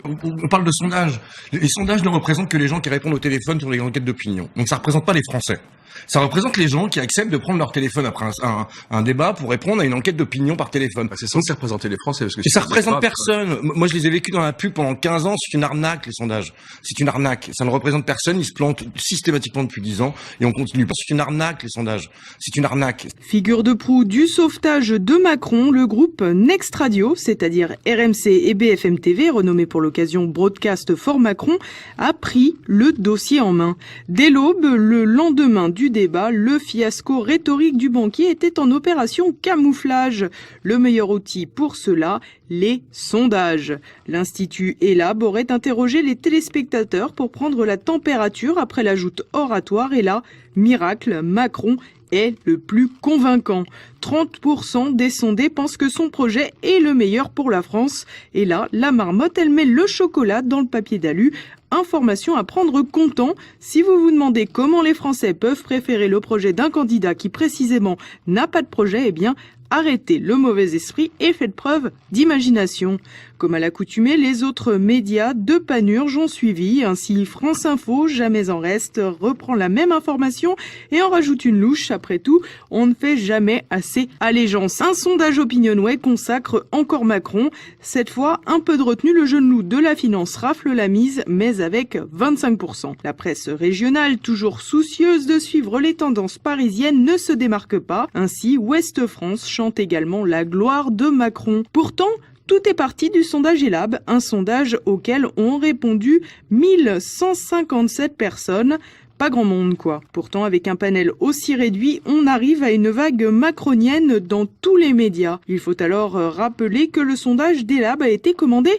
on parle de sondages. Les sondages ne représentent que les gens qui répondent au téléphone sur les enquêtes d'opinion. Donc ça représente pas les Français. Ça représente les gens qui acceptent de prendre leur téléphone après un débat pour répondre à une enquête d'opinion par téléphone. C'est censé représenter les Français. Parce que et ça représente personne. Moi, je les ai vécus dans la pub pendant 15 ans. C'est une arnaque, les sondages. C'est une arnaque. Ça ne représente personne. Ils se plantent systématiquement depuis 10 ans. Et on continue. C'est une arnaque, les sondages. C'est une arnaque. Figure de proue du sauvetage de Macron, le groupe Next Radio, c'est-à-dire RMC et BFM TV, renommé pour l'occasion Broadcast for Macron, a pris le dossier en main. Dès l'aube, le lendemain du débat, le fiasco rhétorique du banquier était en opération camouflage. Le meilleur outil pour cela, les sondages. L'Institut ELAB aurait interrogé les téléspectateurs pour prendre la température après la joute oratoire et là, miracle, Macron est le plus convaincant. 30% des sondés pensent que son projet est le meilleur pour la France. Et là, la marmotte, elle met le chocolat dans le papier d'alu. Information à prendre comptant. Si vous vous demandez comment les Français peuvent préférer le projet d'un candidat qui précisément n'a pas de projet, eh bien, arrêtez le mauvais esprit et faites preuve d'imagination. Comme à l'accoutumée, les autres médias de panurge ont suivi. Ainsi, France Info, jamais en reste, reprend la même information et en rajoute une louche. Après tout, on ne fait jamais assez allégeance. Un sondage Opinionway consacre encore Macron. Cette fois, un peu de retenue, le jeune loup de la finance rafle la mise, mais avec 25%. La presse régionale, toujours soucieuse de suivre les tendances parisiennes, ne se démarque pas. Ainsi, Ouest France chante également la gloire de Macron. Pourtant, tout est parti du sondage ELAB, un sondage auquel ont répondu 1157 personnes. Pas grand monde, quoi. Pourtant, avec un panel aussi réduit, on arrive à une vague macronienne dans tous les médias. Il faut alors rappeler que le sondage d'ELAB a été commandé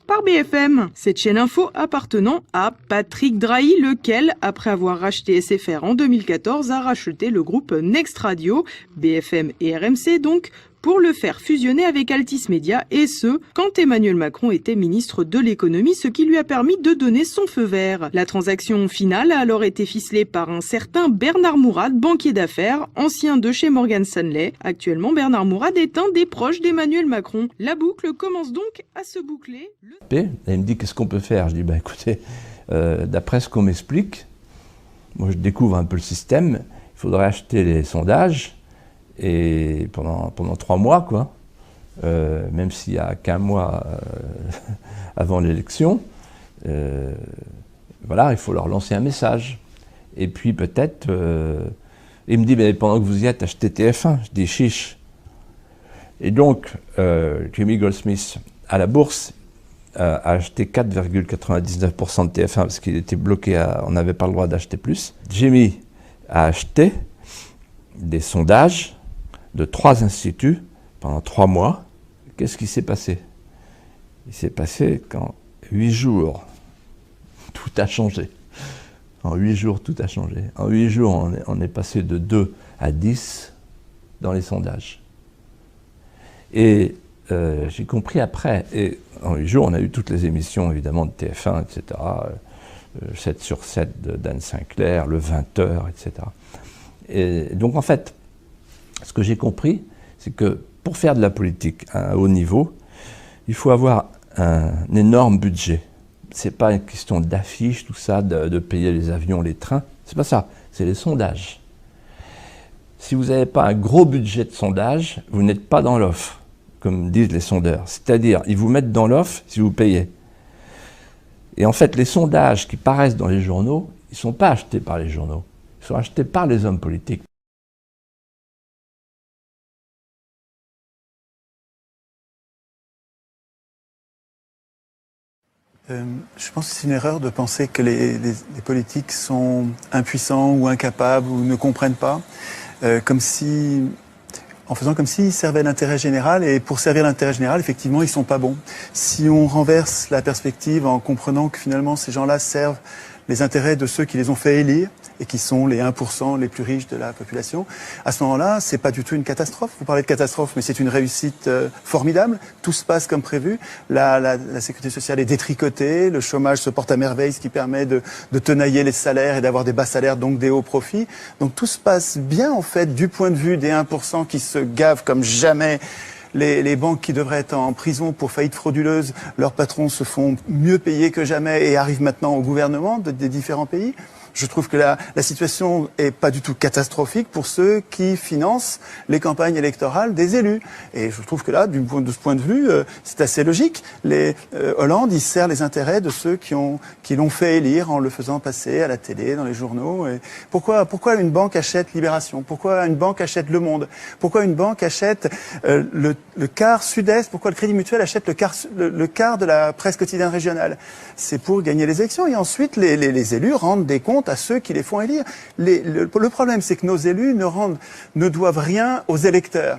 par BFM, cette chaîne info appartenant à Patrick Drahi, lequel, après avoir racheté SFR en 2014, a racheté le groupe Next Radio, BFM et RMC donc, pour le faire fusionner avec Altis Media, et ce, quand Emmanuel Macron était ministre de l'économie, ce qui lui a permis de donner son feu vert. La transaction finale a alors été ficelée par un certain Bernard Mourad, banquier d'affaires, ancien de chez Morgan Stanley. Actuellement, Bernard Mourad est un des proches d'Emmanuel Macron. La boucle commence donc à se boucler. Elle me dit, qu'est-ce qu'on peut faire? Je dis, écoutez, d'après ce qu'on m'explique, moi je découvre un peu le système, il faudrait acheter les sondages, et pendant 3 mois, quoi, même s'il n'y a qu'un mois avant l'élection, voilà, il faut leur lancer un message. Et puis peut-être, il me dit, mais pendant que vous y êtes, achetez TF1. Je dis, chiche. Et donc, Jamie Goldsmith, à la bourse, a acheté 4,99% de TF1 parce qu'il était bloqué, on n'avait pas le droit d'acheter plus. Jamie a acheté des sondages de 3 instituts pendant 3 mois. Qu'est-ce qui s'est passé? Il s'est passé qu'en 8 jours, tout a changé. En 8 jours, tout a changé. En 8 jours, on est passé de 2 à 10 dans les sondages. Et j'ai compris après, et en 8 jours, on a eu toutes les émissions, évidemment, de TF1, etc., 7 sur 7 d'Anne Sinclair, le 20h, etc. Et donc, en fait, ce que j'ai compris, c'est que pour faire de la politique à un haut niveau, il faut avoir un énorme budget. Ce n'est pas une question d'affiches, tout ça, de payer les avions, les trains. C'est pas ça, c'est les sondages. Si vous n'avez pas un gros budget de sondage, vous n'êtes pas dans l'offre, comme disent les sondeurs. C'est-à-dire, ils vous mettent dans l'offre si vous payez. Et en fait, les sondages qui paraissent dans les journaux, ils ne sont pas achetés par les journaux. Ils sont achetés par les hommes politiques. Je pense que c'est une erreur de penser que les politiques sont impuissants ou incapables ou ne comprennent pas, en faisant comme s'ils servaient l'intérêt général, et pour servir l'intérêt général, effectivement, ils sont pas bons. Si on renverse la perspective en comprenant que finalement ces gens-là servent les intérêts de ceux qui les ont fait élire et qui sont les 1% les plus riches de la population, à ce moment-là, c'est pas du tout une catastrophe. Vous parlez de catastrophe, mais c'est une réussite formidable. Tout se passe comme prévu. La sécurité sociale est détricotée, le chômage se porte à merveille, ce qui permet de tenailler les salaires et d'avoir des bas salaires, donc des hauts profits. Donc tout se passe bien, en fait, du point de vue des 1% qui se gavent comme jamais les banques qui devraient être en prison pour faillite frauduleuse, leurs patrons se font mieux payer que jamais et arrivent maintenant au gouvernement des différents pays. Je trouve que la situation est pas du tout catastrophique pour ceux qui financent les campagnes électorales des élus. Et je trouve que là, de ce point de vue, c'est assez logique. Hollande, il sert les intérêts de ceux qui l'ont fait élire en le faisant passer à la télé, dans les journaux. Et pourquoi une banque achète Libération? Pourquoi une banque achète Le Monde? Pourquoi une banque achète le quart Sud-Est? Pourquoi le Crédit Mutuel achète le quart de la presse quotidienne régionale? C'est pour gagner les élections. Et ensuite, les élus rendent des comptes à ceux qui les font élire. Le problème, c'est que nos élus ne doivent rien aux électeurs.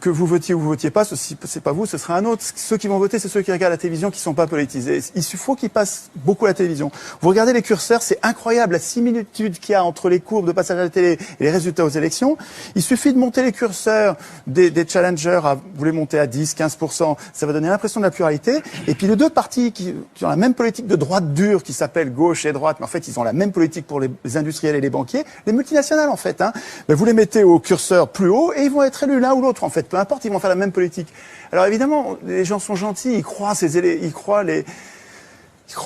Que vous votiez ou vous votiez pas, c'est pas vous, ce sera un autre. Ceux qui vont voter, c'est ceux qui regardent la télévision, qui sont pas politisés. Il faut qu'ils passent beaucoup à la télévision. Vous regardez les curseurs, c'est incroyable la similitude qu'il y a entre les courbes de passage à la télé et les résultats aux élections. Il suffit de monter les curseurs des challengers, vous les montez à 10, 15%, ça va donner l'impression de la pluralité. Et puis les deux partis qui ont la même politique de droite dure, qui s'appellent gauche et droite, mais en fait ils ont la même politique pour les industriels et les banquiers, les multinationales en fait. Ben, vous les mettez au curseur plus haut et ils vont être élus l'un ou l'autre, en fait. Peu importe, ils vont faire la même politique. Alors évidemment, les gens sont gentils, ils croient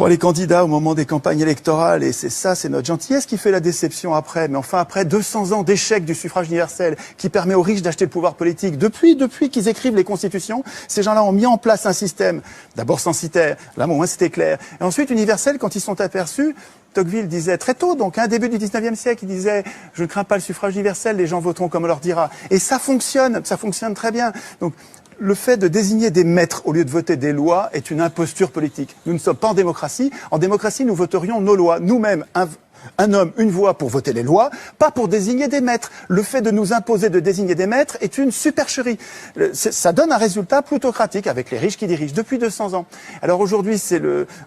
les candidats au moment des campagnes électorales, et c'est notre gentillesse qui fait la déception après. Mais enfin, après 200 ans d'échec du suffrage universel, qui permet aux riches d'acheter le pouvoir politique, depuis qu'ils écrivent les constitutions, ces gens-là ont mis en place un système, d'abord censitaire, là, au moins c'était clair, et ensuite universel, quand ils sont aperçus. Tocqueville disait très tôt, donc début du 19e siècle, il disait « Je ne crains pas le suffrage universel, les gens voteront comme on leur dira ». Et ça fonctionne très bien. Donc, le fait de désigner des maîtres au lieu de voter des lois est une imposture politique. Nous ne sommes pas en démocratie. En démocratie, nous voterions nos lois. Nous-mêmes, un homme, une voix pour voter les lois, pas pour désigner des maîtres. Le fait de nous imposer de désigner des maîtres est une supercherie. Ça donne un résultat plutocratique avec les riches qui dirigent depuis 200 ans. Alors aujourd'hui,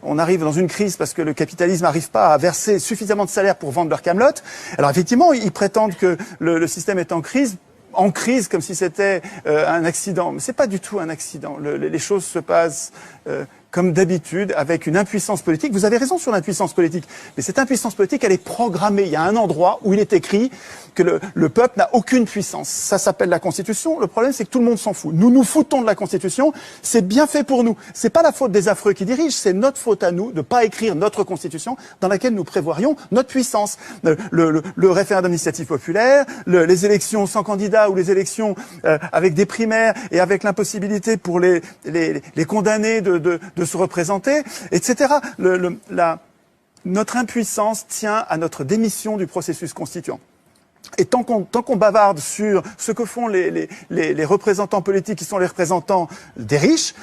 on arrive dans une crise parce que le capitalisme n'arrive pas à verser suffisamment de salaire pour vendre leur camelote. Alors effectivement, ils prétendent que le système est en crise comme si c'était un accident. Mais c'est pas du tout un accident. Les choses se passent comme d'habitude, avec une impuissance politique. Vous avez raison sur l'impuissance politique, mais cette impuissance politique, elle est programmée. Il y a un endroit où il est écrit que le peuple n'a aucune puissance. Ça s'appelle la Constitution. Le problème, c'est que tout le monde s'en fout. Nous nous foutons de la Constitution. C'est bien fait pour nous. C'est pas la faute des affreux qui dirigent, c'est notre faute à nous de pas écrire notre Constitution dans laquelle nous prévoirions notre puissance. Le référendum d'initiative populaire, les élections sans candidat ou les élections avec des primaires et avec l'impossibilité pour les condamnés de se représenter, etc. Notre impuissance tient à notre démission du processus constituant. Et tant qu'on bavarde sur ce que font les représentants politiques qui sont les représentants des riches,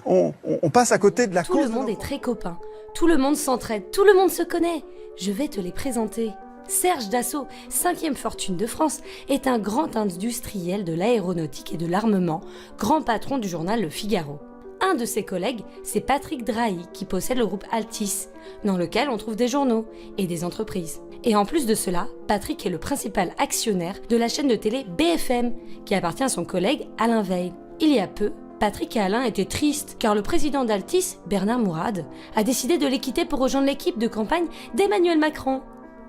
on passe à côté de la cause. Tout le monde est très copain, tout le monde s'entraide, tout le monde se connaît. Je vais te les présenter. Serge Dassault, 5e fortune de France, est un grand industriel de l'aéronautique et de l'armement, grand patron du journal Le Figaro. Un de ses collègues, c'est Patrick Drahi, qui possède le groupe Altis, dans lequel on trouve des journaux et des entreprises. Et en plus de cela, Patrick est le principal actionnaire de la chaîne de télé BFM, qui appartient à son collègue Alain Veil. Il y a peu, Patrick et Alain étaient tristes, car le président d'Altis, Bernard Mourad, a décidé de les quitter pour rejoindre l'équipe de campagne d'Emmanuel Macron.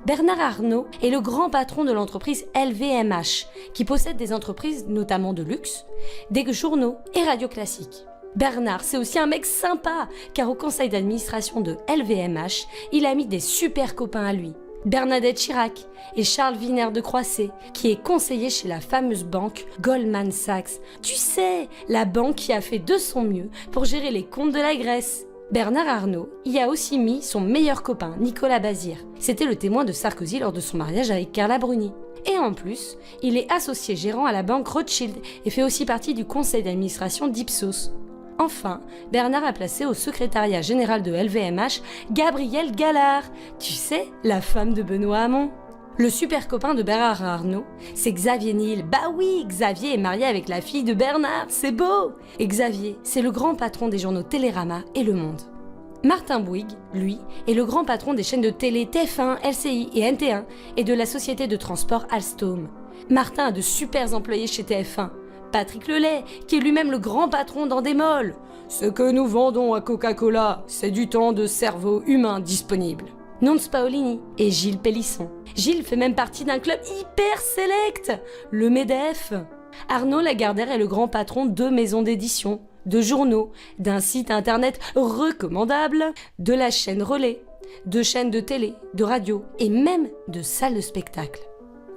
Bernard Arnault est le grand patron de l'entreprise LVMH, qui possède des entreprises notamment de luxe, des journaux et radios classiques. Bernard, c'est aussi un mec sympa, car au conseil d'administration de LVMH, il a mis des super copains à lui. Bernadette Chirac et Charles Wiener de Croisset, qui est conseiller chez la fameuse banque Goldman Sachs. Tu sais, la banque qui a fait de son mieux pour gérer les comptes de la Grèce. Bernard Arnault y a aussi mis son meilleur copain, Nicolas Bazir. C'était le témoin de Sarkozy lors de son mariage avec Carla Bruni. Et en plus, il est associé gérant à la banque Rothschild et fait aussi partie du conseil d'administration d'Ipsos. Enfin, Bernard a placé au secrétariat général de LVMH Gabrielle Gallard, tu sais, la femme de Benoît Hamon. Le super copain de Bernard Arnault, c'est Xavier Niel. Bah oui, Xavier est marié avec la fille de Bernard, c'est beau! Et Xavier, c'est le grand patron des journaux Télérama et Le Monde. Martin Bouygues, lui, est le grand patron des chaînes de télé TF1, LCI et NT1 et de la société de transport Alstom. Martin a de super employés chez TF1. Patrick Lelay, qui est lui-même le grand patron d'Endemol. Ce que nous vendons à Coca-Cola, c'est du temps de cerveau humain disponible. Nonce Paolini et Gilles Pélisson. Gilles fait même partie d'un club hyper select, le MEDEF. Arnaud Lagardère est le grand patron de maisons d'édition, de journaux, d'un site internet recommandable, de la chaîne Relais, de chaînes de télé, de radio et même de salles de spectacle.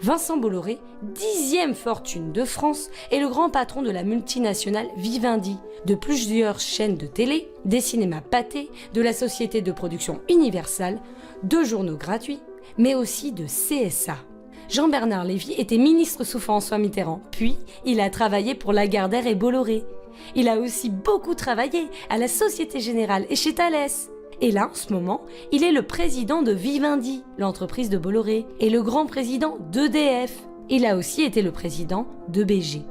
Vincent Bolloré, 10e fortune de France, est le grand patron de la multinationale Vivendi, de plusieurs chaînes de télé, des cinémas Pathé, de la société de production Universal, de journaux gratuits, mais aussi de CSA. Jean-Bernard Lévy était ministre sous François Mitterrand, puis il a travaillé pour Lagardère et Bolloré. Il a aussi beaucoup travaillé à la Société Générale et chez Thales. Et là, en ce moment, il est le président de Vivendi, l'entreprise de Bolloré, et le grand président d'EDF. Il a aussi été le président de BG.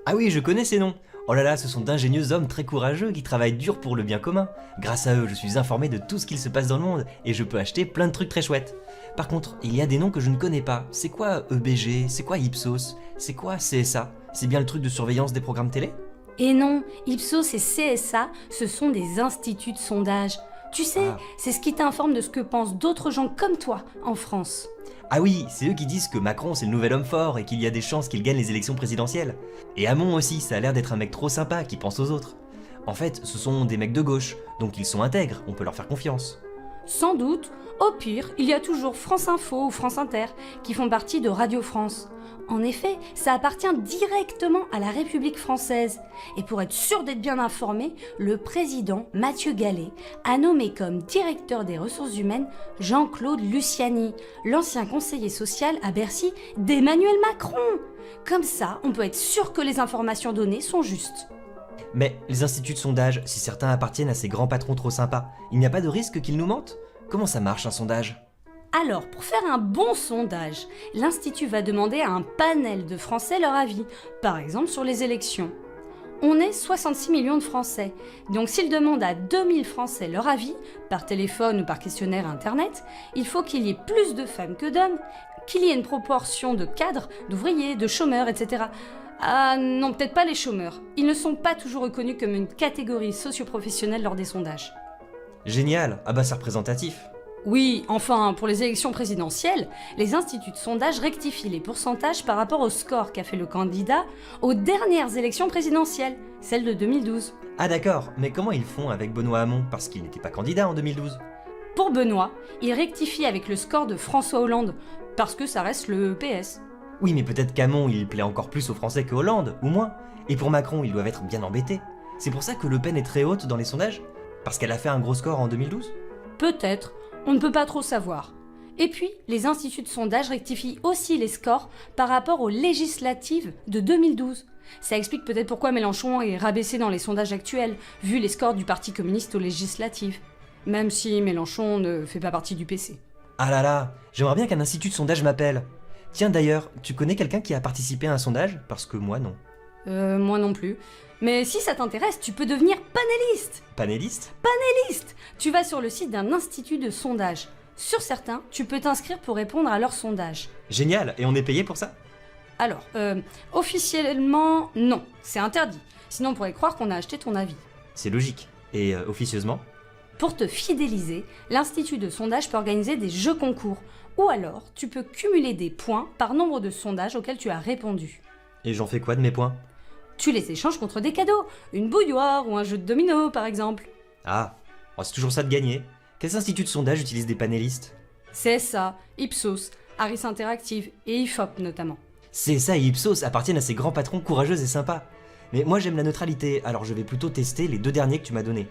Ah oui, je connais ces noms. Oh là là, ce sont d'ingénieux hommes très courageux qui travaillent dur pour le bien commun. Grâce à eux, je suis informé de tout ce qu'il se passe dans le monde et je peux acheter plein de trucs très chouettes. Par contre, il y a des noms que je ne connais pas. C'est quoi EBG? C'est quoi Ipsos? C'est quoi CSA? C'est bien le truc de surveillance des programmes télé? Et non, Ipsos et CSA, ce sont des instituts de sondage. Tu sais, c'est ce qui t'informe de ce que pensent d'autres gens comme toi en France. Ah oui, c'est eux qui disent que Macron c'est le nouvel homme fort et qu'il y a des chances qu'il gagne les élections présidentielles. Et Hamon aussi, ça a l'air d'être un mec trop sympa qui pense aux autres. En fait, ce sont des mecs de gauche, donc ils sont intègres, on peut leur faire confiance. Sans doute, au pire, il y a toujours France Info ou France Inter qui font partie de Radio France. En effet, ça appartient directement à la République française. Et pour être sûr d'être bien informé, le président Mathieu Gallet a nommé comme directeur des ressources humaines Jean-Claude Luciani, l'ancien conseiller social à Bercy d'Emmanuel Macron. Comme ça, on peut être sûr que les informations données sont justes. Mais les instituts de sondage, si certains appartiennent à ces grands patrons trop sympas, il n'y a pas de risque qu'ils nous mentent? Comment ça marche un sondage? Alors, pour faire un bon sondage, l'Institut va demander à un panel de Français leur avis, par exemple sur les élections. On est 66 millions de Français, donc s'ils demandent à 2000 Français leur avis, par téléphone ou par questionnaire internet, il faut qu'il y ait plus de femmes que d'hommes, qu'il y ait une proportion de cadres, d'ouvriers, de chômeurs, etc. Ah non, peut-être pas les chômeurs. Ils ne sont pas toujours reconnus comme une catégorie socio-professionnelle lors des sondages. Génial, ah bah c'est représentatif. Oui, enfin, pour les élections présidentielles, les instituts de sondage rectifient les pourcentages par rapport au score qu'a fait le candidat aux dernières élections présidentielles, celles de 2012. Ah d'accord, mais comment ils font avec Benoît Hamon, parce qu'il n'était pas candidat en 2012? Pour Benoît, il rectifie avec le score de François Hollande, parce que ça reste le PS. Oui, mais peut-être qu'Hamon, il plaît encore plus aux Français que Hollande, ou moins. Et pour Macron, ils doivent être bien embêtés. C'est pour ça que Le Pen est très haute dans les sondages? Parce qu'elle a fait un gros score en 2012? Peut-être, on ne peut pas trop savoir. Et puis, les instituts de sondage rectifient aussi les scores par rapport aux législatives de 2012. Ça explique peut-être pourquoi Mélenchon est rabaissé dans les sondages actuels, vu les scores du Parti communiste aux législatives. Même si Mélenchon ne fait pas partie du PC. Ah là là, j'aimerais bien qu'un institut de sondage m'appelle. Tiens d'ailleurs, tu connais quelqu'un qui a participé à un sondage? Parce que moi non. Moi non plus. Mais si ça t'intéresse, tu peux devenir panéliste. Panéliste? Panéliste! Tu vas sur le site d'un institut de sondage. Sur certains, tu peux t'inscrire pour répondre à leur sondage. Génial, et on est payé pour ça? Alors, officiellement, non, c'est interdit. Sinon on pourrait croire qu'on a acheté ton avis. C'est logique. Et officieusement? Pour te fidéliser, l'institut de sondage peut organiser des jeux concours. Ou alors, tu peux cumuler des points par nombre de sondages auxquels tu as répondu. Et j'en fais quoi de mes points? Tu les échanges contre des cadeaux, une bouilloire ou un jeu de domino par exemple. Ah, oh, c'est toujours ça de gagner. Quels instituts de sondage utilisent des panélistes? CSA, Ipsos, Harris Interactive et IFOP notamment. CSA et Ipsos appartiennent à ces grands patrons courageux et sympas. Mais moi j'aime la neutralité, alors je vais plutôt tester les deux derniers que tu m'as donnés.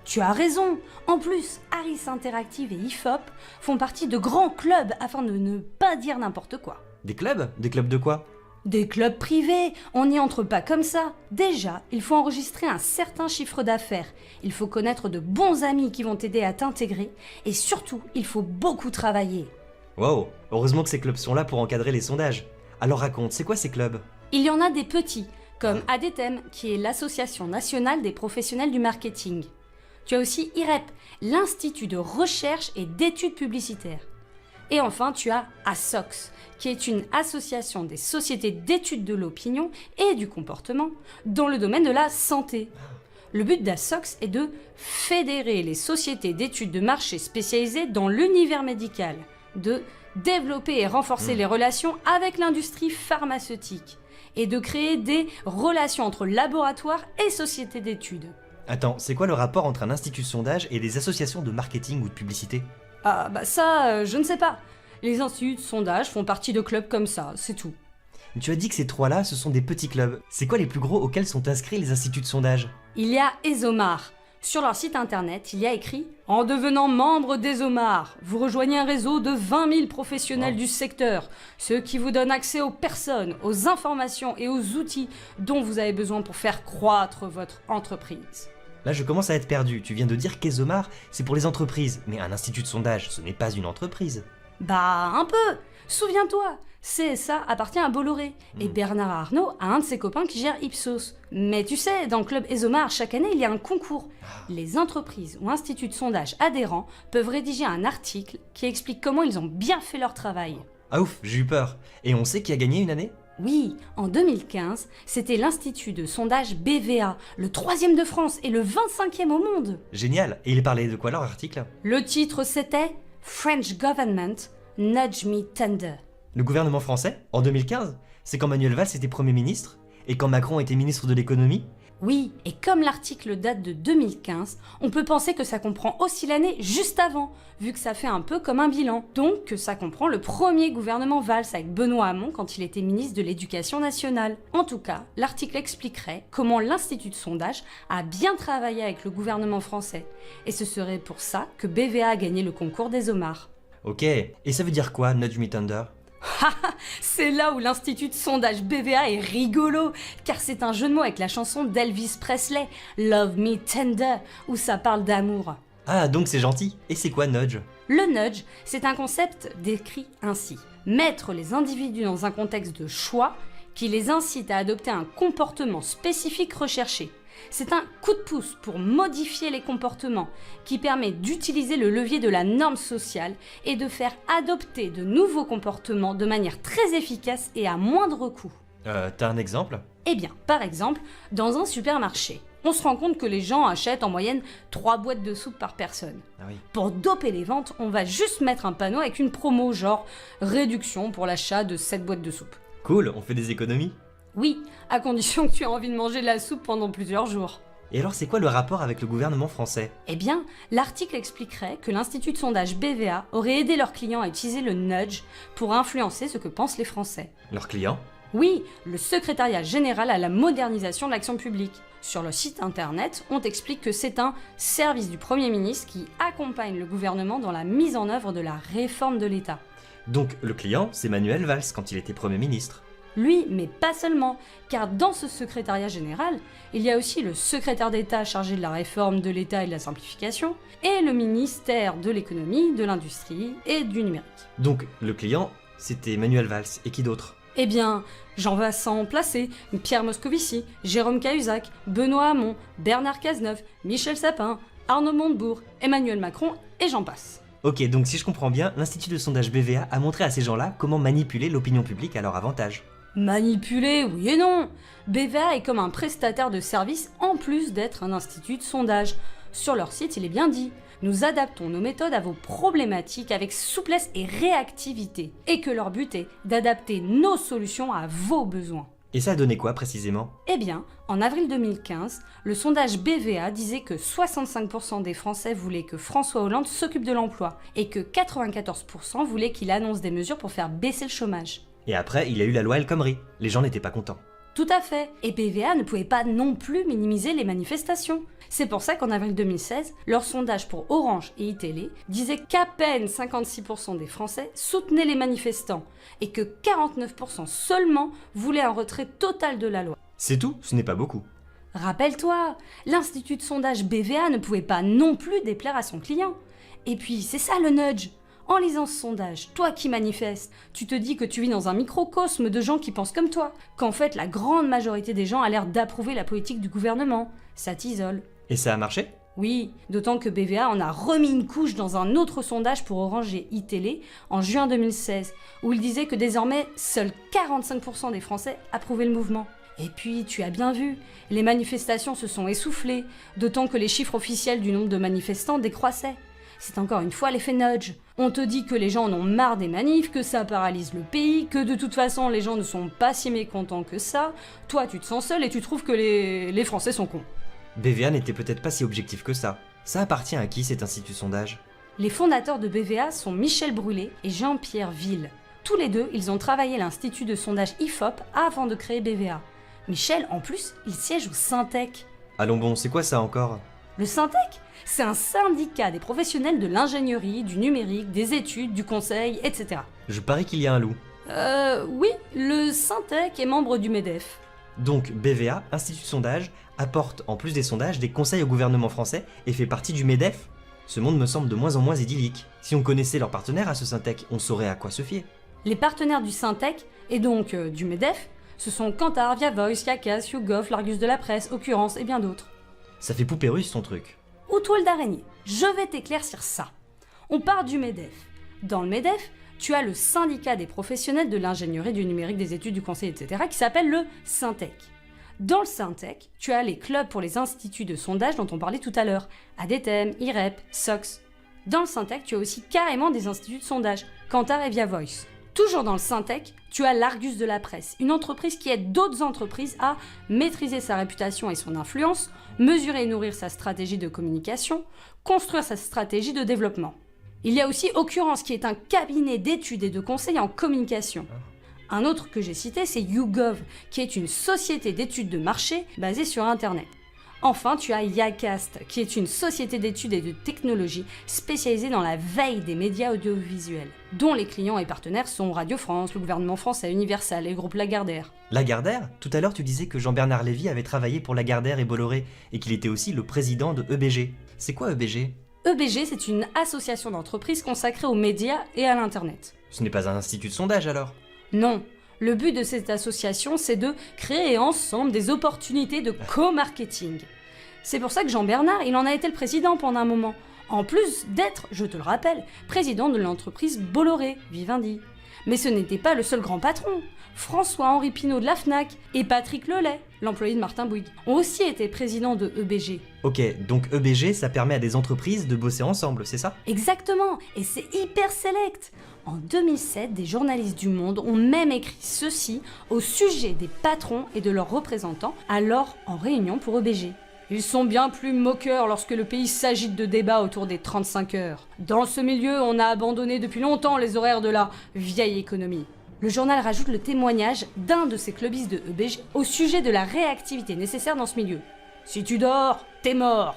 Tu as raison. En plus, Harris Interactive et IFOP font partie de grands clubs afin de ne pas dire n'importe quoi. Des clubs? Des clubs de quoi? Des clubs privés, on n'y entre pas comme ça. Déjà, il faut enregistrer un certain chiffre d'affaires. Il faut connaître de bons amis qui vont t'aider à t'intégrer. Et surtout, il faut beaucoup travailler. Wow, heureusement que ces clubs sont là pour encadrer les sondages. Alors raconte, c'est quoi ces clubs? Il y en a des petits, comme ADTEM, qui est l'Association nationale des professionnels du marketing. Tu as aussi IREP, l'Institut de recherche et d'études publicitaires. Et enfin, tu as ASOX, qui est une association des sociétés d'études de l'opinion et du comportement dans le domaine de la santé. Le but d'ASOX est de fédérer les sociétés d'études de marché spécialisées dans l'univers médical, de développer et renforcer les relations avec l'industrie pharmaceutique et de créer des relations entre laboratoires et sociétés d'études. Attends, c'est quoi le rapport entre un institut de sondage et des associations de marketing ou de publicité? Ah bah ça, je ne sais pas. Les instituts de sondage font partie de clubs comme ça, c'est tout. Tu as dit que ces trois-là, ce sont des petits clubs. C'est quoi les plus gros auxquels sont inscrits les instituts de sondage? Il y a ESOMAR. Sur leur site internet, il y a écrit « En devenant membre d'ESOMAR, vous rejoignez un réseau de 20 000 professionnels du secteur, ce qui vous donne accès aux personnes, aux informations et aux outils dont vous avez besoin pour faire croître votre entreprise. » Là, je commence à être perdu. Tu viens de dire qu'ESOMAR, c'est pour les entreprises. Mais un institut de sondage, ce n'est pas une entreprise. Bah, un peu. Souviens-toi, CSA appartient à Bolloré, et Bernard Arnault a un de ses copains qui gère Ipsos. Mais tu sais, dans le club ESOMAR, chaque année, il y a un concours. Les entreprises ou instituts de sondage adhérents peuvent rédiger un article qui explique comment ils ont bien fait leur travail. Ah ouf, j'ai eu peur. Et on sait qui a gagné une année? Oui, en 2015, c'était l'institut de sondage BVA, le 3e de France et le 25e au monde. Génial. Et il parlait de quoi leur article? Le titre c'était French Government Nudge Me Tender. Le gouvernement français, en 2015? C'est quand Manuel Valls était Premier ministre? Et quand Macron était ministre de l'économie? Oui, et comme l'article date de 2015, on peut penser que ça comprend aussi l'année juste avant, vu que ça fait un peu comme un bilan. Donc que ça comprend le premier gouvernement Valls avec Benoît Hamon quand il était ministre de l'Éducation nationale. En tout cas, l'article expliquerait comment l'Institut de sondage a bien travaillé avec le gouvernement français. Et ce serait pour ça que BVA a gagné le concours d'ESOMAR. Ok. Et ça veut dire quoi, Nudge Me Thunder? C'est là où l'Institut de sondage BVA est rigolo, car c'est un jeu de mots avec la chanson d'Elvis Presley, Love Me Tender, où ça parle d'amour. Ah, donc c'est gentil. Et c'est quoi nudge? Le nudge, c'est un concept décrit ainsi. Mettre les individus dans un contexte de choix qui les incite à adopter un comportement spécifique recherché. C'est un coup de pouce pour modifier les comportements qui permet d'utiliser le levier de la norme sociale et de faire adopter de nouveaux comportements de manière très efficace et à moindre coût. T'as un exemple? Eh bien, par exemple, dans un supermarché, on se rend compte que les gens achètent en moyenne 3 boîtes de soupe par personne. Ah oui. Pour doper les ventes, on va juste mettre un panneau avec une promo genre réduction pour l'achat de 7 boîtes de soupe. Cool, on fait des économies. Oui, à condition que tu aies envie de manger de la soupe pendant plusieurs jours. Et alors c'est quoi le rapport avec le gouvernement français? Eh bien, l'article expliquerait que l'Institut de sondage BVA aurait aidé leurs clients à utiliser le nudge pour influencer ce que pensent les Français. Leurs clients? Oui, le secrétariat général à la modernisation de l'action publique. Sur le site internet, on t'explique que c'est un service du Premier ministre qui accompagne le gouvernement dans la mise en œuvre de la réforme de l'État. Donc le client, c'est Manuel Valls quand il était Premier ministre. Lui, mais pas seulement, car dans ce secrétariat général, il y a aussi le secrétaire d'État chargé de la réforme de l'État et de la simplification, et le ministère de l'économie, de l'industrie et du numérique. Donc le client, c'était Manuel Valls, et qui d'autre? Eh bien, Jean-Vincent Placé, Pierre Moscovici, Jérôme Cahuzac, Benoît Hamon, Bernard Cazeneuve, Michel Sapin, Arnaud Montebourg, Emmanuel Macron et j'en passe. Ok, donc si je comprends bien, l'Institut de sondage BVA a montré à ces gens-là comment manipuler l'opinion publique à leur avantage. Manipuler, oui et non. BVA est comme un prestataire de service en plus d'être un institut de sondage. Sur leur site, il est bien dit. Nous adaptons nos méthodes à vos problématiques avec souplesse et réactivité. Et que leur but est d'adapter nos solutions à vos besoins. Et ça a donné quoi précisément? Eh bien, en avril 2015, le sondage BVA disait que 65% des Français voulaient que François Hollande s'occupe de l'emploi et que 94% voulaient qu'il annonce des mesures pour faire baisser le chômage. Et après, il y a eu la loi El Khomri. Les gens n'étaient pas contents. Tout à fait. Et BVA ne pouvait pas non plus minimiser les manifestations. C'est pour ça qu'en avril 2016, leur sondage pour Orange et iTélé disait qu'à peine 56% des Français soutenaient les manifestants et que 49% seulement voulaient un retrait total de la loi. C'est tout? Ce n'est pas beaucoup. Rappelle-toi, l'Institut de sondage BVA ne pouvait pas non plus déplaire à son client. Et puis, c'est ça le nudge. En lisant ce sondage, toi qui manifestes, tu te dis que tu vis dans un microcosme de gens qui pensent comme toi, qu'en fait la grande majorité des gens a l'air d'approuver la politique du gouvernement. Ça t'isole. Et ça a marché? Oui, d'autant que BVA en a remis une couche dans un autre sondage pour Orange et iTélé en juin 2016, où il disait que désormais, seuls 45% des Français approuvaient le mouvement. Et puis, tu as bien vu, les manifestations se sont essoufflées, d'autant que les chiffres officiels du nombre de manifestants décroissaient. C'est encore une fois l'effet nudge. On te dit que les gens en ont marre des manifs, que ça paralyse le pays, que de toute façon les gens ne sont pas si mécontents que ça. Toi tu te sens seul et tu trouves que les Français sont cons. BVA n'était peut-être pas si objectif que ça. Ça appartient à qui cet institut de sondage? Les fondateurs de BVA sont Michel Brûlé et Jean-Pierre Ville. Tous les deux, ils ont travaillé à l'institut de sondage IFOP avant de créer BVA. Michel, en plus, il siège au Syntec. Allons bon, c'est quoi ça encore? Le Syntec, c'est un syndicat des professionnels de l'ingénierie, du numérique, des études, du conseil, etc. Je parie qu'il y a un loup. Oui, le Syntec est membre du MEDEF. Donc BVA, institut de sondage, apporte en plus des sondages des conseils au gouvernement français et fait partie du MEDEF? Ce monde me semble de moins en moins idyllique. Si on connaissait leurs partenaires à ce Syntec, on saurait à quoi se fier. Les partenaires du Syntec, et donc du MEDEF, ce sont Kantar, Via Voice, Yakas, YouGov, l'Argus de la Presse, Occurrence et bien d'autres. Ça fait poupée russe ton truc. Ou toile d'araignée, je vais t'éclaircir ça. On part du MEDEF. Dans le MEDEF, tu as le syndicat des professionnels de l'ingénierie, du numérique, des études, du conseil, etc. qui s'appelle le Syntec. Dans le Syntec, tu as les clubs pour les instituts de sondage dont on parlait tout à l'heure, ADTM, IREP, SOX. Dans le Syntec, tu as aussi carrément des instituts de sondage, Kantar et Via Voice. Toujours dans le Syntec, tu as l'Argus de la Presse, une entreprise qui aide d'autres entreprises à maîtriser sa réputation et son influence, mesurer et nourrir sa stratégie de communication, construire sa stratégie de développement. Il y a aussi Occurrence qui est un cabinet d'études et de conseils en communication. Un autre que j'ai cité, c'est YouGov, qui est une société d'études de marché basée sur Internet. Enfin, tu as Yacast, qui est une société d'études et de technologie spécialisée dans la veille des médias audiovisuels, dont les clients et partenaires sont Radio France, le gouvernement français, Universal et le groupe Lagardère. Lagardère? Tout à l'heure tu disais que Jean-Bernard Lévy avait travaillé pour Lagardère et Bolloré, et qu'il était aussi le président de EBG. C'est quoi EBG? EBG, c'est une association d'entreprises consacrée aux médias et à l'Internet. Ce n'est pas un institut de sondage alors? Non. Le but de cette association, c'est de créer ensemble des opportunités de co-marketing. C'est pour ça que Jean-Bernard, il en a été le président pendant un moment. En plus d'être, je te le rappelle, président de l'entreprise Bolloré, Vivendi. Mais ce n'était pas le seul grand patron. François-Henri Pinault de la FNAC et Patrick Lelay, l'employé de Martin Bouygues, ont aussi été présidents de EBG. Ok, donc EBG, ça permet à des entreprises de bosser ensemble, c'est ça? Exactement, et c'est hyper select. En 2007, des journalistes du Monde ont même écrit ceci au sujet des patrons et de leurs représentants, alors en réunion pour EBG. Ils sont bien plus moqueurs lorsque le pays s'agite de débats autour des 35 heures. Dans ce milieu, on a abandonné depuis longtemps les horaires de la vieille économie. Le journal rajoute le témoignage d'un de ses clubistes de EBG au sujet de la réactivité nécessaire dans ce milieu. Si tu dors, t'es mort.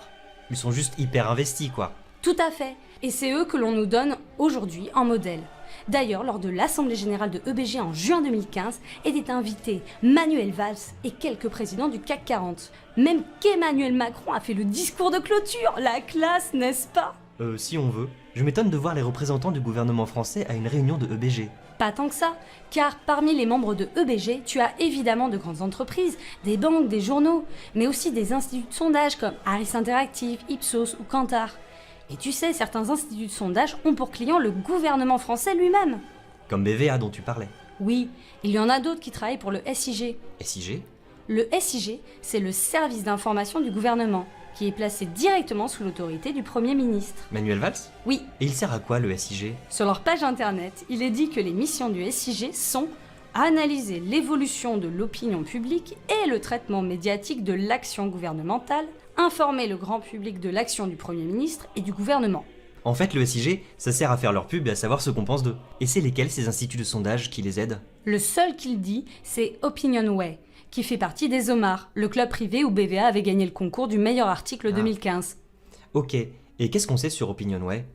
Ils sont juste hyper investis quoi. Tout à fait. Et c'est eux que l'on nous donne aujourd'hui en modèle. D'ailleurs, lors de l'Assemblée Générale de EBG en juin 2015, étaient invités Manuel Valls et quelques présidents du CAC 40. Même qu'Emmanuel Macron a fait le discours de clôture. La classe, n'est-ce pas? Si on veut. Je m'étonne de voir les représentants du gouvernement français à une réunion de EBG. Pas tant que ça, car parmi les membres de EBG, tu as évidemment de grandes entreprises, des banques, des journaux, mais aussi des instituts de sondage comme Harris Interactive, Ipsos ou Kantar. Et tu sais, certains instituts de sondage ont pour client le gouvernement français lui-même. Comme BVA dont tu parlais. Oui, il y en a d'autres qui travaillent pour le SIG. SIG? Le SIG, c'est le service d'information du gouvernement, qui est placé directement sous l'autorité du Premier ministre. Manuel Valls? Oui. Et il sert à quoi le SIG? Sur leur page internet, il est dit que les missions du SIG sont analyser l'évolution de l'opinion publique et le traitement médiatique de l'action gouvernementale, informer le grand public de l'action du Premier ministre et du gouvernement. En fait, le SIG, ça sert à faire leur pub et à savoir ce qu'on pense d'eux. Et c'est lesquels ces instituts de sondage qui les aident? Le seul qu'il dit, c'est Opinionway, qui fait partie des OMAR, le club privé où BVA avait gagné le concours du meilleur article 2015. Ok, et qu'est-ce qu'on sait sur Opinionway?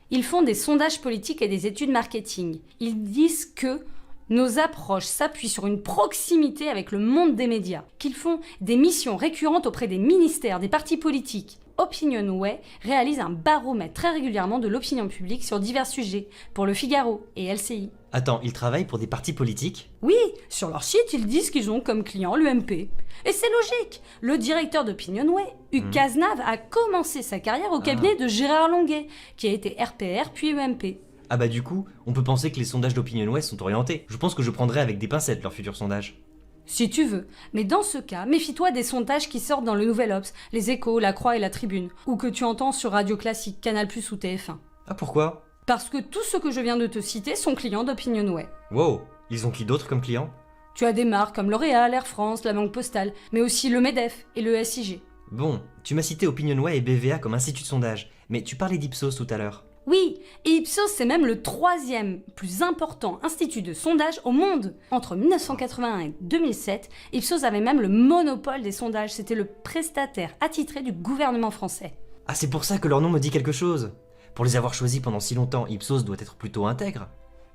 Ils font des sondages politiques et des études marketing. Ils disent que nos approches s'appuient sur une proximité avec le monde des médias, qu'ils font des missions récurrentes auprès des ministères, des partis politiques. Opinionway réalise un baromètre très régulièrement de l'opinion publique sur divers sujets, pour Le Figaro et LCI. Attends, ils travaillent pour des partis politiques? Oui, sur leur site, ils disent qu'ils ont comme client l'UMP. Et c'est logique. Le directeur d'Opinionway, Hugues Cazenave, a commencé sa carrière au cabinet de Gérard Longuet, qui a été RPR puis UMP. Ah bah du coup, on peut penser que les sondages d'Opinionway sont orientés. Je pense que je prendrai avec des pincettes leurs futurs sondages. Si tu veux, mais dans ce cas, méfie-toi des sondages qui sortent dans le Nouvel Obs, les Échos, la Croix et la Tribune, ou que tu entends sur Radio Classique, Canal+ ou TF1. Ah pourquoi? Parce que tous ceux que je viens de te citer sont clients d'Opinionway. Wow, ils ont qui d'autre comme clients? Tu as des marques comme L'Oréal, Air France, la Banque Postale, mais aussi le MEDEF et le SIG. Bon, tu m'as cité Opinionway et BVA comme institut de sondage, mais tu parlais d'Ipsos tout à l'heure. Oui, et Ipsos c'est même le 3e plus important institut de sondage au monde. Entre 1981 et 2007, Ipsos avait même le monopole des sondages, c'était le prestataire attitré du gouvernement français. Ah, c'est pour ça que leur nom me dit quelque chose. Pour les avoir choisis pendant si longtemps, Ipsos doit être plutôt intègre.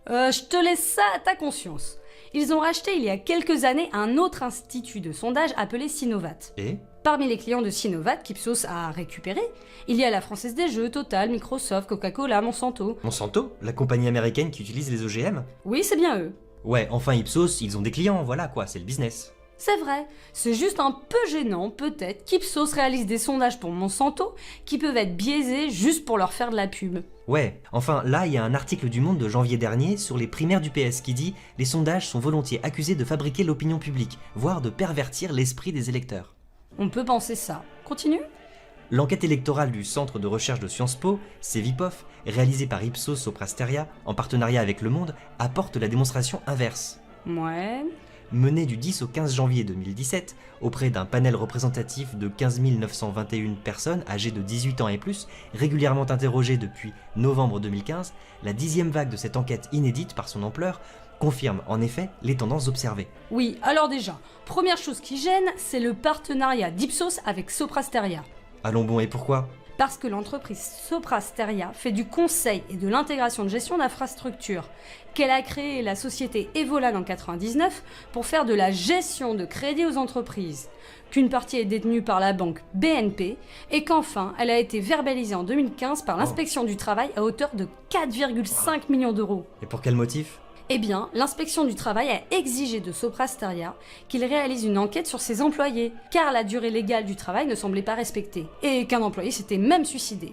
Je te laisse ça à ta conscience. Ils ont racheté il y a quelques années un autre institut de sondage appelé Sinovat. Et? Parmi les clients de Sinovat qu'Ipsos a récupéré, il y a la Française des Jeux, Total, Microsoft, Coca-Cola, Monsanto. Monsanto? La compagnie américaine qui utilise les OGM? Oui, c'est bien eux. Ouais, enfin Ipsos, ils ont des clients, voilà quoi, c'est le business. C'est vrai, c'est juste un peu gênant peut-être qu'Ipsos réalise des sondages pour Monsanto qui peuvent être biaisés juste pour leur faire de la pub. Ouais, enfin là il y a un article du Monde de janvier dernier sur les primaires du PS qui dit « Les sondages sont volontiers accusés de fabriquer l'opinion publique, voire de pervertir l'esprit des électeurs ». On peut penser ça. Continue. L'enquête électorale du Centre de recherche de Sciences Po, CEVIPOF, réalisée par Ipsos Soprasteria en partenariat avec Le Monde, apporte la démonstration inverse. Ouais. Menée du 10 au 15 janvier 2017, auprès d'un panel représentatif de 15 921 personnes âgées de 18 ans et plus, régulièrement interrogées depuis novembre 2015, la 10e vague de cette enquête inédite par son ampleur confirme en effet les tendances observées. Oui, alors déjà, première chose qui gêne, c'est le partenariat d'Ipsos avec Soprasteria. Allons bon, et pourquoi? Parce que l'entreprise Soprasteria fait du conseil et de l'intégration de gestion d'infrastructures, qu'elle a créé la société Evolan en 1999 pour faire de la gestion de crédit aux entreprises, qu'une partie est détenue par la banque BNP et qu'enfin elle a été verbalisée en 2015 par l'inspection du travail à hauteur de 4,5 millions d'euros. Et pour quel motif? Eh bien, l'inspection du travail a exigé de Soprasteria qu'il réalise une enquête sur ses employés, car la durée légale du travail ne semblait pas respectée, et qu'un employé s'était même suicidé.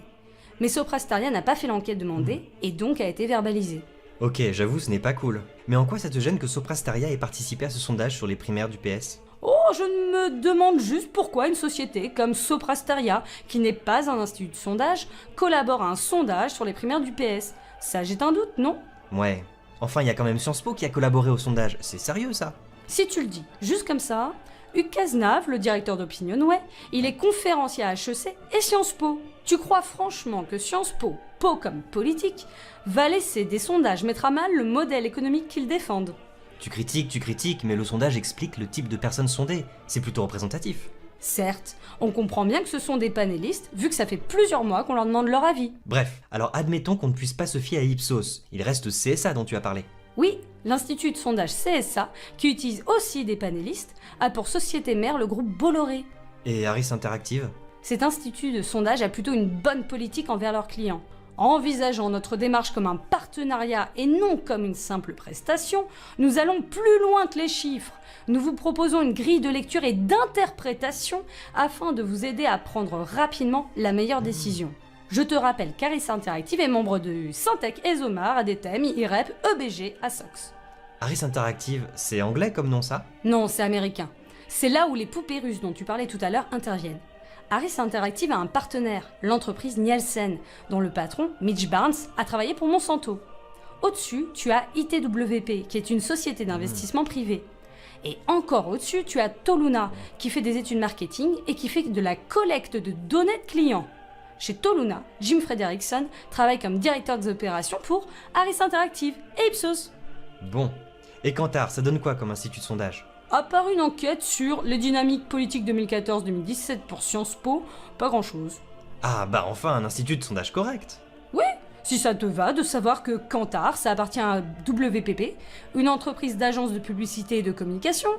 Mais Soprasteria n'a pas fait l'enquête demandée, et donc a été verbalisée. Ok, j'avoue, ce n'est pas cool. Mais en quoi ça te gêne que Soprasteria ait participé à ce sondage sur les primaires du PS? Oh, je me demande juste pourquoi une société comme Soprasteria, qui n'est pas un institut de sondage, collabore à un sondage sur les primaires du PS. Ça jette un doute, non? Ouais. Enfin, il y a quand même Sciences Po qui a collaboré au sondage, c'est sérieux ça? Si tu le dis, juste comme ça, Hugues Cazenave, le directeur d'Opinionway, il est conférencier à HEC et Sciences Po. Tu crois franchement que Sciences Po, Po comme politique, va laisser des sondages mettre à mal le modèle économique qu'ils défendent? Tu critiques, mais le sondage explique le type de personnes sondées, c'est plutôt représentatif. Certes, on comprend bien que ce sont des panélistes, vu que ça fait plusieurs mois qu'on leur demande leur avis. Bref, alors admettons qu'on ne puisse pas se fier à Ipsos, il reste CSA dont tu as parlé. Oui, l'institut de sondage CSA, qui utilise aussi des panélistes, a pour société mère le groupe Bolloré. Et Harris Interactive? Cet institut de sondage a plutôt une bonne politique envers leurs clients. En envisageant notre démarche comme un partenariat et non comme une simple prestation, nous allons plus loin que les chiffres. Nous vous proposons une grille de lecture et d'interprétation afin de vous aider à prendre rapidement la meilleure décision. Je te rappelle qu'Harris Interactive est membre de Syntec, ESOMAR, ADTM, IREP, EBG, ASOX. Harris Interactive, c'est anglais comme nom ça? Non, c'est américain. C'est là où les poupées russes dont tu parlais tout à l'heure interviennent. Harris Interactive a un partenaire, l'entreprise Nielsen, dont le patron, Mitch Barnes, a travaillé pour Monsanto. Au-dessus, tu as ITWP, qui est une société d'investissement privée. Et encore au-dessus, tu as Toluna, qui fait des études marketing et qui fait de la collecte de données de clients. Chez Toluna, Jim Frederickson travaille comme directeur des opérations pour Harris Interactive et Ipsos. Bon. Et Kantar, ça donne quoi comme institut de sondage? À part une enquête sur les dynamiques politiques 2014-2017 pour Sciences Po, pas grand-chose. Ah bah enfin un institut de sondage correct. Oui, si ça te va de savoir que Kantar, ça appartient à WPP, une entreprise d'agence de publicité et de communication,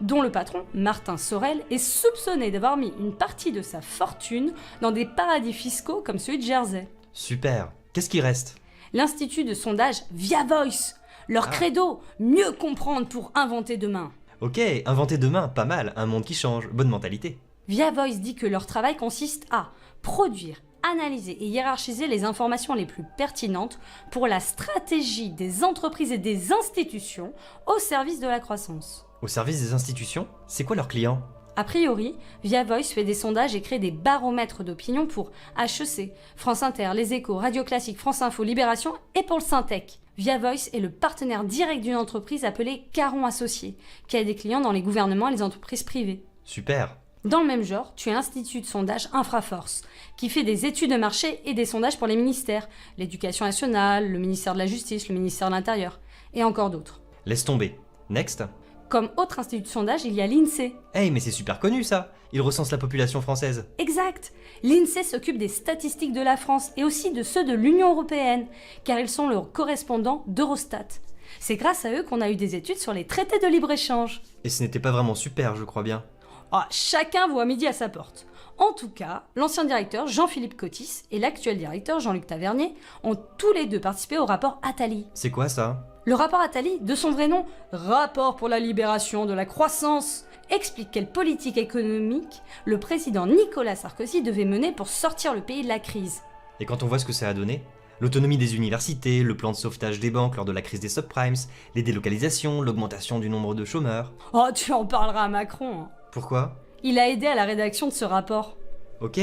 dont le patron, Martin Sorel, est soupçonné d'avoir mis une partie de sa fortune dans des paradis fiscaux comme celui de Jersey. Super. Qu'est-ce qui reste? L'institut de sondage Via Voice. Leur credo, mieux comprendre pour inventer demain. Ok, inventer demain, pas mal, un monde qui change, bonne mentalité. Via Voice dit que leur travail consiste à produire, analyser et hiérarchiser les informations les plus pertinentes pour la stratégie des entreprises et des institutions au service de la croissance. Au service des institutions, c'est quoi leurs clients? A priori, Via Voice fait des sondages et crée des baromètres d'opinion pour HEC, France Inter, Les Échos, Radio Classique, France Info, Libération et pour le Syntec. Via Voice est le partenaire direct d'une entreprise appelée Caron Associés, qui a des clients dans les gouvernements et les entreprises privées. Super. Dans le même genre, tu as l'Institut de sondage Infraforce, qui fait des études de marché et des sondages pour les ministères, l'éducation nationale, le ministère de la Justice, le ministère de l'Intérieur, et encore d'autres. Laisse tomber. Next. Comme autre institut de sondage, il y a l'INSEE. Hey, mais c'est super connu ça. Il recense la population française. Exact. L'INSEE s'occupe des statistiques de la France et aussi de ceux de l'Union européenne, car ils sont le correspondant d'Eurostat. C'est grâce à eux qu'on a eu des études sur les traités de libre-échange. Et ce n'était pas vraiment super, je crois bien. Ah, chacun voit midi à sa porte. En tout cas, l'ancien directeur Jean-Philippe Cotis et l'actuel directeur Jean-Luc Tavernier ont tous les deux participé au rapport Attali. C'est quoi ça? Le rapport Attali, de son vrai nom, Rapport pour la libération de la croissance, explique quelle politique économique le président Nicolas Sarkozy devait mener pour sortir le pays de la crise. Et quand on voit ce que ça a donné, l'autonomie des universités, le plan de sauvetage des banques lors de la crise des subprimes, les délocalisations, l'augmentation du nombre de chômeurs. Oh, tu en parleras à Macron. Pourquoi? Il a aidé à la rédaction de ce rapport. Ok.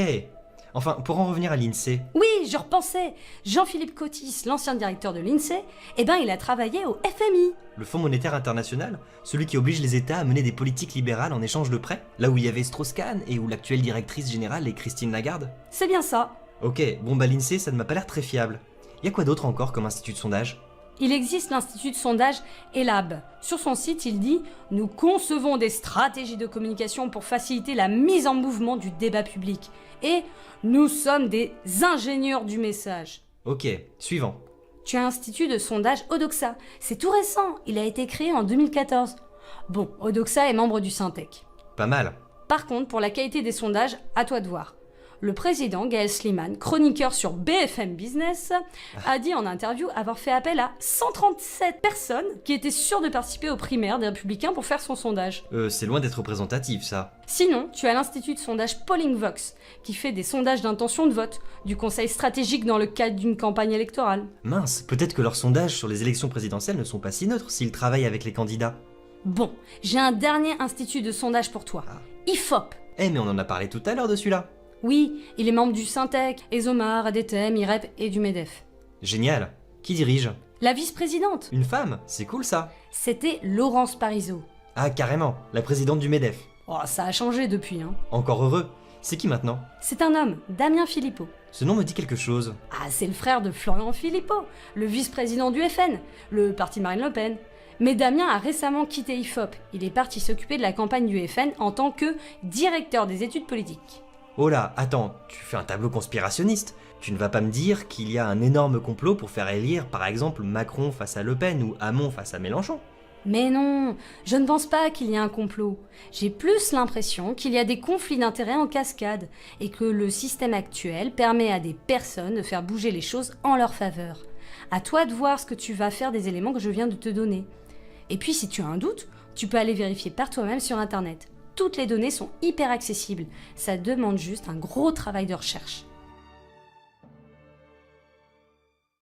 Enfin, pour en revenir à l'INSEE. Oui, je repensais. Jean-Philippe Cotis, l'ancien directeur de l'INSEE, il a travaillé au FMI. Le Fonds monétaire international, celui qui oblige les États à mener des politiques libérales en échange de prêts, là où il y avait Strauss-Kahn et où l'actuelle directrice générale est Christine Lagarde. C'est bien ça. Ok, bon bah l'INSEE, ça ne m'a pas l'air très fiable. Y a quoi d'autre encore comme institut de sondage? Il existe l'institut de sondage ELAB. Sur son site, il dit « Nous concevons des stratégies de communication pour faciliter la mise en mouvement du débat public. Et nous sommes des ingénieurs du message. » Ok, suivant. Tu as l'institut de sondage Odoxa. C'est tout récent, il a été créé en 2014. Bon, Odoxa est membre du Syntec. Pas mal. Par contre, pour la qualité des sondages, à toi de voir. Le président, Gaël Slimane, chroniqueur sur BFM Business, a dit en interview avoir fait appel à 137 personnes qui étaient sûres de participer aux primaires des Républicains pour faire son sondage. C'est loin d'être représentatif, ça. Sinon, tu as l'Institut de sondage Polling Vox, qui fait des sondages d'intention de vote, du conseil stratégique dans le cadre d'une campagne électorale. Mince, peut-être que leurs sondages sur les élections présidentielles ne sont pas si neutres s'ils travaillent avec les candidats. Bon, j'ai un dernier institut de sondage pour toi. IFOP. Eh mais on en a parlé tout à l'heure de celui-là. Oui, il est membre du Syntec, ESOMAR, ADTM, IREP et du MEDEF. Génial. Qui dirige? La vice-présidente. Une femme, c'est cool ça. C'était Laurence Parisot. Ah carrément, la présidente du MEDEF. Oh, ça a changé depuis, hein. Encore heureux. C'est qui maintenant? C'est un homme, Damien Philippot. Ce nom me dit quelque chose. Ah, c'est le frère de Florian Philippot, le vice-président du FN, le parti Marine Le Pen. Mais Damien a récemment quitté IFOP. Il est parti s'occuper de la campagne du FN en tant que directeur des études politiques. Oh là, attends, tu fais un tableau conspirationniste. Tu ne vas pas me dire qu'il y a un énorme complot pour faire élire par exemple Macron face à Le Pen ou Hamon face à Mélenchon? Mais non, je ne pense pas qu'il y ait un complot. J'ai plus l'impression qu'il y a des conflits d'intérêts en cascade et que le système actuel permet à des personnes de faire bouger les choses en leur faveur. À toi de voir ce que tu vas faire des éléments que je viens de te donner. Et puis si tu as un doute, tu peux aller vérifier par toi-même sur internet. Toutes les données sont hyper accessibles, ça demande juste un gros travail de recherche.